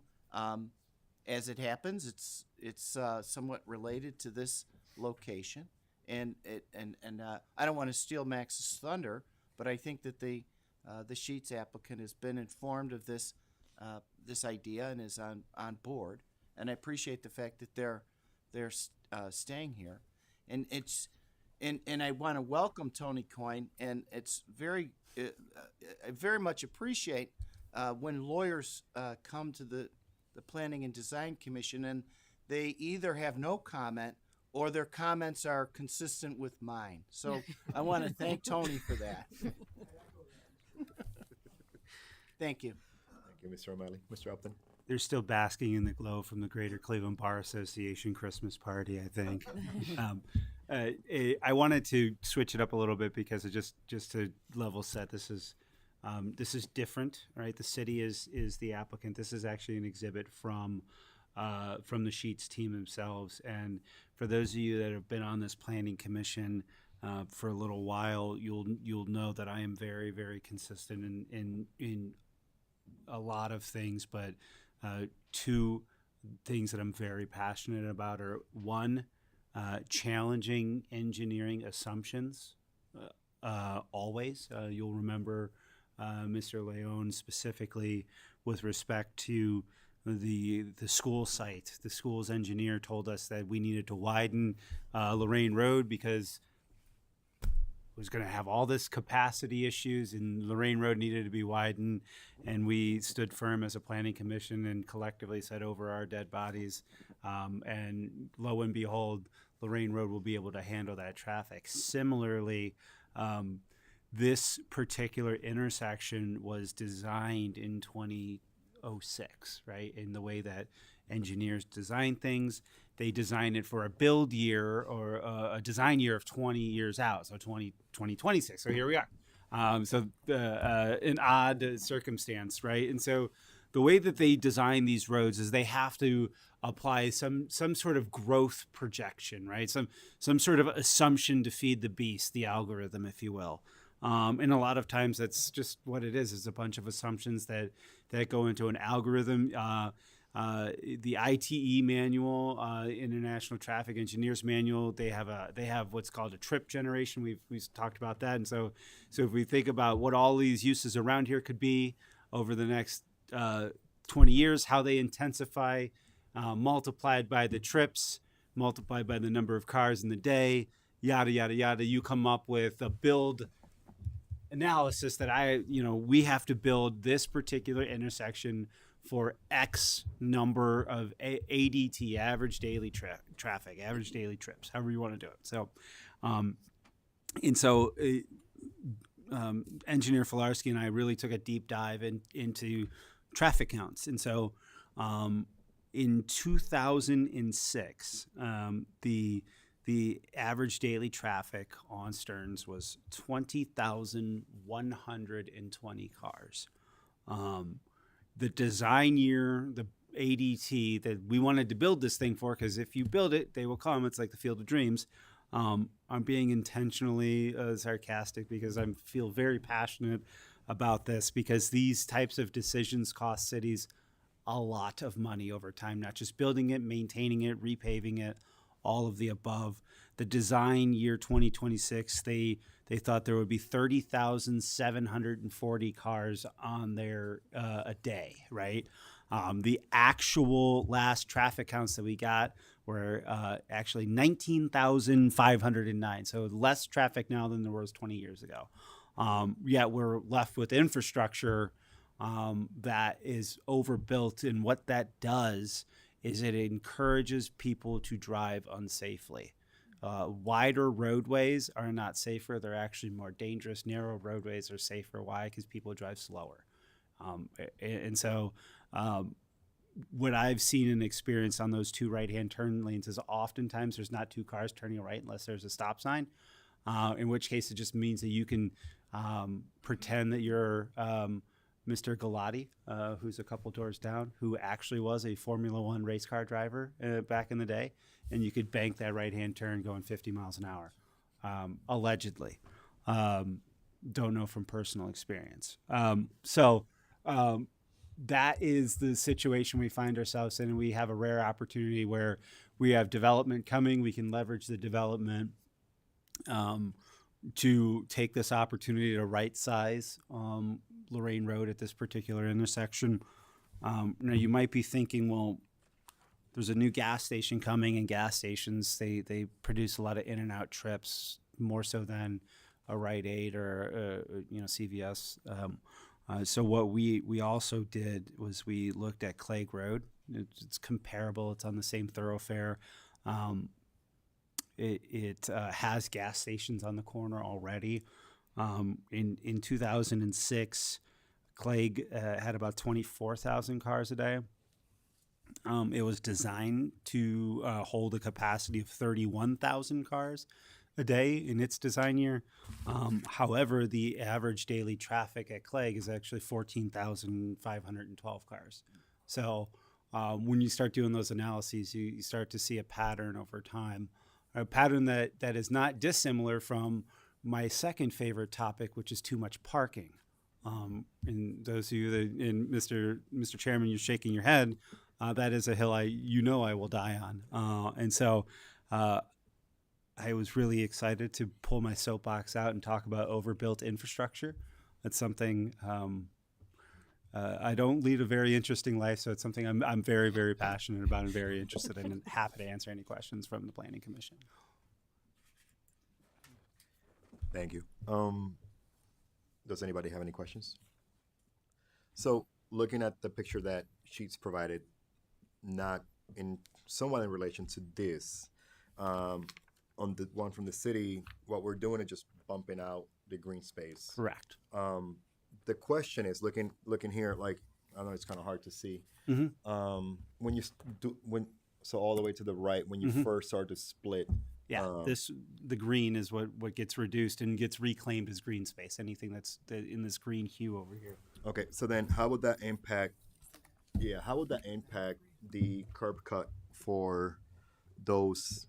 as it happens, it's somewhat related to this location, and I don't want to steal Max's thunder, but I think that the Sheets applicant has been informed of this this idea and is on board, and I appreciate the fact that they're staying here, and it's and I want to welcome Tony Coyne, and it's I very much appreciate when lawyers come to the Planning and Design Commission and they either have no comment or their comments are consistent with mine. So I want to thank Tony for that. Thank you. Thank you, Mr. O'Malley. Mr. Upton? They're still basking in the glow from the Greater Cleveland Bar Association Christmas party, I think. I wanted to switch it up a little bit because it just to level set, this is different, right? The city is the applicant. This is actually an exhibit from the Sheets team themselves. And for those of you that have been on this planning commission for a little while, you'll know that I am very, very consistent in a lot of things, but two things that I'm very passionate about are one, challenging engineering assumptions. Always, you'll remember Mr. Leon specifically with respect to the school site. The school's engineer told us that we needed to widen Lorraine Road because it was going to have all this capacity issues, and Lorraine Road needed to be widened. And we stood firm as a planning commission and collectively said over our dead bodies. And lo and behold, Lorraine Road will be able to handle that traffic. Similarly, this particular intersection was designed in 2006, right? In the way that engineers design things, they design it for a build year or a design year of 20 years out, so 2026. So here we are. An odd circumstance, right? And so the way that they design these roads is they have to apply some sort of growth projection, right? Some sort of assumption to feed the beast, the algorithm, if you will. And a lot of times that's just what it is. It's a bunch of assumptions that go into an algorithm. The ITE manual, International Traffic Engineers Manual, they have what's called a trip generation. We've talked about that. And so if we think about what all these uses around here could be over the next 20 years, how they intensify, multiplied by the trips, multiplied by the number of cars in the day, yada, yada, yada, you come up with a build analysis that we have to build this particular intersection for X number of ADT, average daily traffic, average daily trips, however you want to do it. So, Engineer Filarski and I really took a deep dive into traffic counts. And so, in 2006, the average daily traffic on Stearns was 20,120 cars. The design year, the ADT that we wanted to build this thing for, because if you build it, they will come. It's like the Field of Dreams. I'm being intentionally sarcastic because I feel very passionate about this, because these types of decisions cost cities a lot of money over time, not just building it, maintaining it, repaving it, all of the above. The design year 2026, they thought there would be 30,740 cars on there a day, right? The actual last traffic counts that we got were actually 19,509. So less traffic now than there was 20 years ago. Yet we're left with infrastructure that is overbuilt. And what that does is it encourages people to drive unsafely. Wider roadways are not safer. They're actually more dangerous. Narrow roadways are safer. Why? Because people drive slower. What I've seen and experienced on those two right-hand turn lanes is oftentimes there's not two cars turning right unless there's a stop sign, in which case it just means that you can pretend that you're Mr. Galati, who's a couple doors down, who actually was a Formula One race car driver back in the day, and you could bank that right-hand turn going 50 miles an hour, allegedly. Don't know from personal experience. that is the situation we find ourselves in. And we have a rare opportunity where we have development coming. We can leverage the development to take this opportunity to right size Lorraine Road at this particular intersection. Now you might be thinking, well, there's a new gas station coming, and gas stations, they produce a lot of in and out trips, more so than a Rite Aid or CVS. So what we also did was we looked at Clegg Road. It's comparable. It's on the same thoroughfare. It has gas stations on the corner already. In 2006, Clegg had about 24,000 cars a day. It was designed to hold a capacity of 31,000 cars a day in its design year. However, the average daily traffic at Clegg is actually 14,512 cars. So when you start doing those analyses, you start to see a pattern over time, a pattern that is not dissimilar from my second favorite topic, which is too much parking. And those of you that, and Mr. Chairman, you're shaking your head. That is a hill I will die on. And so I was really excited to pull my soapbox out and talk about overbuilt infrastructure. That's something I don't lead a very interesting life, so it's something I'm very, very passionate about and very interested in, and happy to answer any questions from the Planning Commission. Thank you. Does anybody have any questions? So, looking at the picture that Sheets provided, not in somewhat in relation to this, on the one from the city, what we're doing is just bumping out the green space. Correct. The question is looking here, like, I know it's kind of hard to see. Mm-hmm. When you so all the way to the right, when you Mm-hmm. first start to split. Yeah, the green is what gets reduced and gets reclaimed as green space. Anything that's in this green hue over here. Okay, so then how would that impact? Yeah, how would that impact the curb cut for those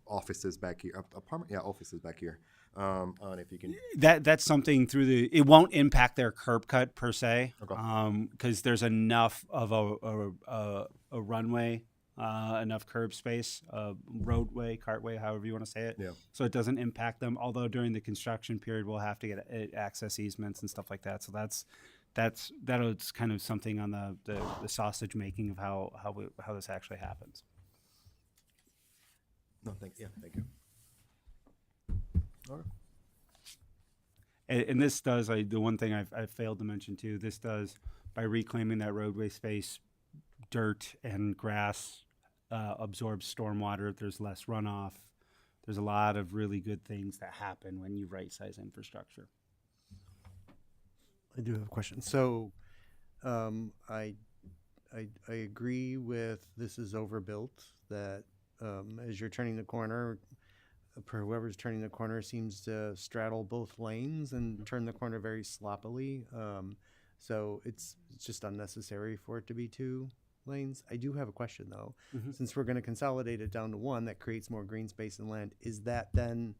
offices back here? Apartment, yeah, offices back here. On if you can. That's something it won't impact their curb cut per se, Okay. because there's enough of a runway. Enough curb space, roadway, cartway, however you want to say it. Yeah. So it doesn't impact them. Although during the construction period, we'll have to get access easements and stuff like that. So that's kind of something on the sausage making of how this actually happens. No, thank you. All right. And this does the one thing I've failed to mention too. This does, by reclaiming that roadway space, dirt and grass absorbs stormwater. There's less runoff. There's a lot of really good things that happen when you right-size infrastructure. I do have a question. So, I agree with this is overbuilt. That as you're turning the corner, whoever's turning the corner seems to straddle both lanes and turn the corner very sloppily. So it's just unnecessary for it to be two lanes. I do have a question though. Mm-hmm. Since we're going to consolidate it down to one, that creates more green space and land. Is that then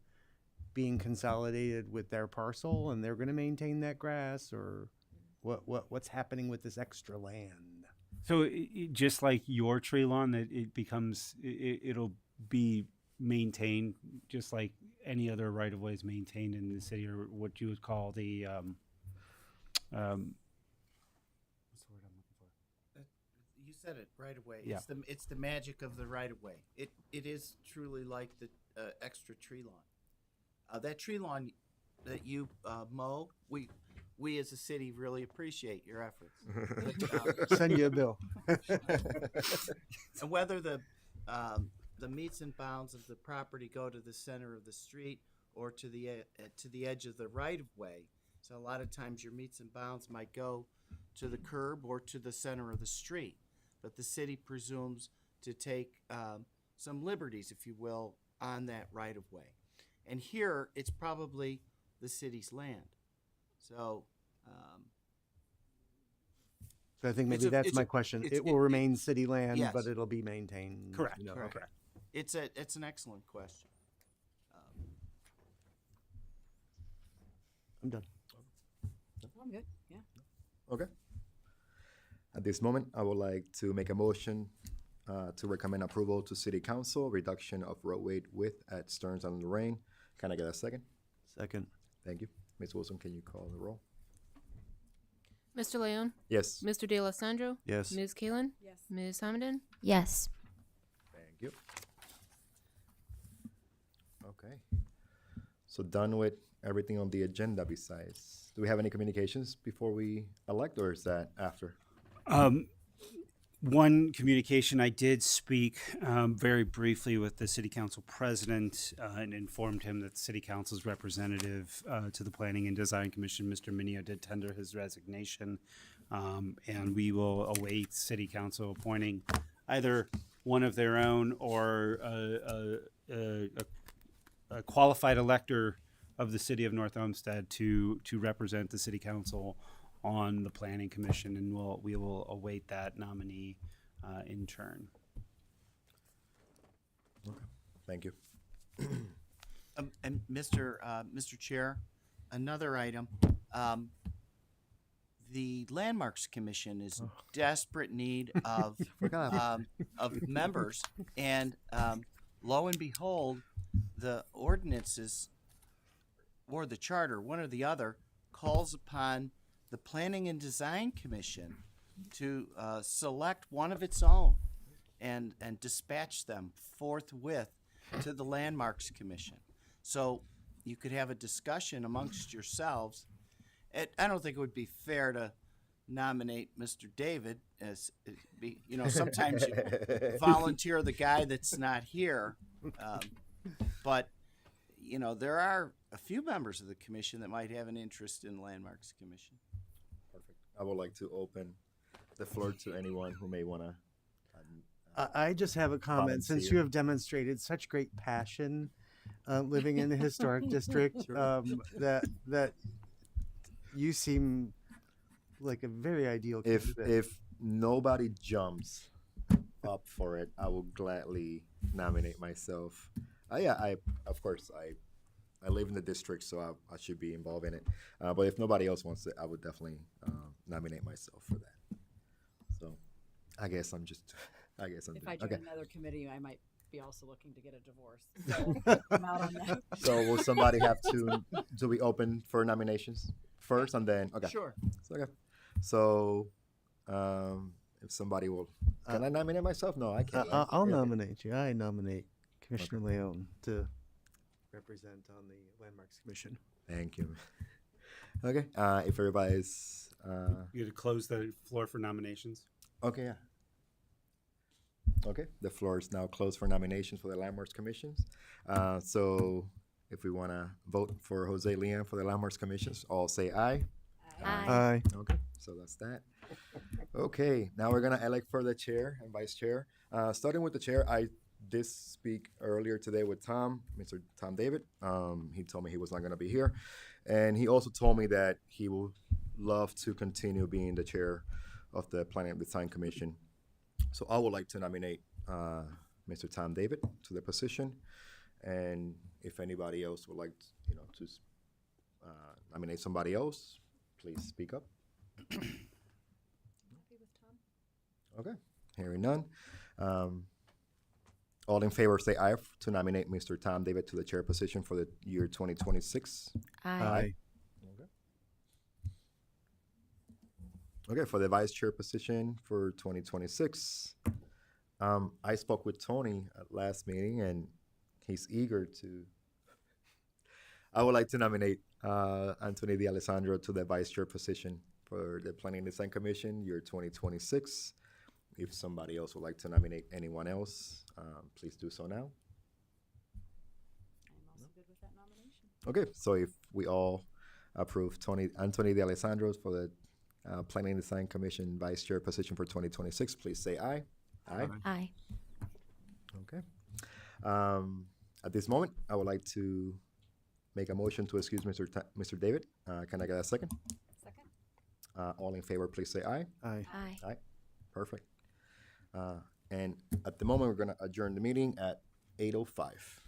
being consolidated with their parcel, and they're going to maintain that grass, or what's happening with this extra land? So just like your tree lawn, that it becomes, it'll be maintained just like any other right of way is maintained in the city, or what you would call the what's the word I'm looking for? You said it right away. Yeah. It's the magic of the right of way. It is truly like the extra tree lawn. That tree lawn that you mow, we as a city really appreciate your efforts. Send you a bill. And whether the meets and bounds of the property go to the center of the street or to the edge of the right of way, so a lot of times your meets and bounds might go to the curb or to the center of the street, but the city presumes to take some liberties, if you will, on that right of way. And here, it's probably the city's land. So, So I think maybe It's a- that's it's my a- question. it's- It will remain city land, Yes. but it'll be maintained. Correct. you know, Correct. okay. it's an excellent question. I'm done. I'm good. Yeah. Okay. At this moment, I would like to make a motion to recommend approval to City Council, reduction of roadway width at Stearns and Lorraine. Can I get a second? Second. Thank you. Ms. Wilson, can you call the roll? Mr. Leon? Yes. Mr. De La Sandro? Yes. Ms. Kalen? Yes. Ms. Hamilton? Yes. Thank you. Okay. So done with everything on the agenda besides. Do we have any communications before we elect, or is that after? One communication, I did speak very briefly with the city council president and informed him that the city council's representative to the Planning and Design Commission, Mr. Minio, did tender his resignation. And we will await city council appointing either one of their own or a qualified elector of the city of North Olmsted to represent the city council on the planning commission, and we will await that nominee in turn. Okay. Thank you. And Mr. Chair, another item. The Landmarks Commission is in desperate need of members, and lo and behold, the ordinances or the charter, one or the other, calls upon the Planning and Design Commission to select one of its own and dispatch them forthwith to the Landmarks Commission. So you could have a discussion amongst yourselves. I don't think it would be fair to nominate Mr. David as, sometimes you volunteer the guy that's not here. But, there are a few members of the commission that might have an interest in Landmarks Commission. Perfect. I would like to open the floor to anyone who may want to. I just have a comment. Since you have demonstrated such great passion living in the historic district, that you seem like a very ideal candidate. If nobody jumps up for it, I will gladly nominate myself. Of course, I live in the district, so I should be involved in it. But if nobody else wants it, I would definitely nominate myself for that. So, I guess I'm If I doing- join okay. another committee, I might be also looking to get a divorce. So I'm out on that. So will somebody have to? Do we open for nominations first, and then okay? Sure. So, if somebody will, can I nominate myself? No, I can't. I'll nominate you. I nominate Commissioner Leon to represent on the Landmarks Commission. Thank you. Okay. If everybody's You to close the floor for nominations. okay, yeah. Okay, the floor is now closed for nominations for the Landmarks Commissions. So if we want to vote for Jose Leon for the Landmarks Commissions, all say aye. Aye. Okay, so that's that. Okay, now we're gonna elect for the chair and vice chair. Starting with the chair, I did speak earlier today with Tom, Mr. Tom David. He told me he was not gonna be here, and he also told me that he would love to continue being the chair of the Planning and Design Commission. So I would like to nominate Mr. Tom David to the position, and if anybody else would like, to nominate somebody else, please speak up. Okay, hearing none. All in favor say aye to nominate Mr. Tom David to the chair position for the year 2026. Aye. Okay, for the vice chair position for 2026, I spoke with Tony at last meeting, and he's eager to. I would like to nominate Anthony D'Alessandro to the vice chair position for the Planning and Design Commission year 2026. If somebody else would like to nominate anyone else, please do so now. I'm also good with that nomination. Okay, so if we all approve Anthony D'Alessandro for the Planning and Design Commission Vice Chair position for 2026, please say aye. Aye. Aye. Okay. At this moment, I would like to make a motion to excuse Mr. David. Can I get a second? Second? All in favor, please say aye. Aye. Aye. Aye. Perfect. And at the moment, we're going to adjourn the meeting at 8:05.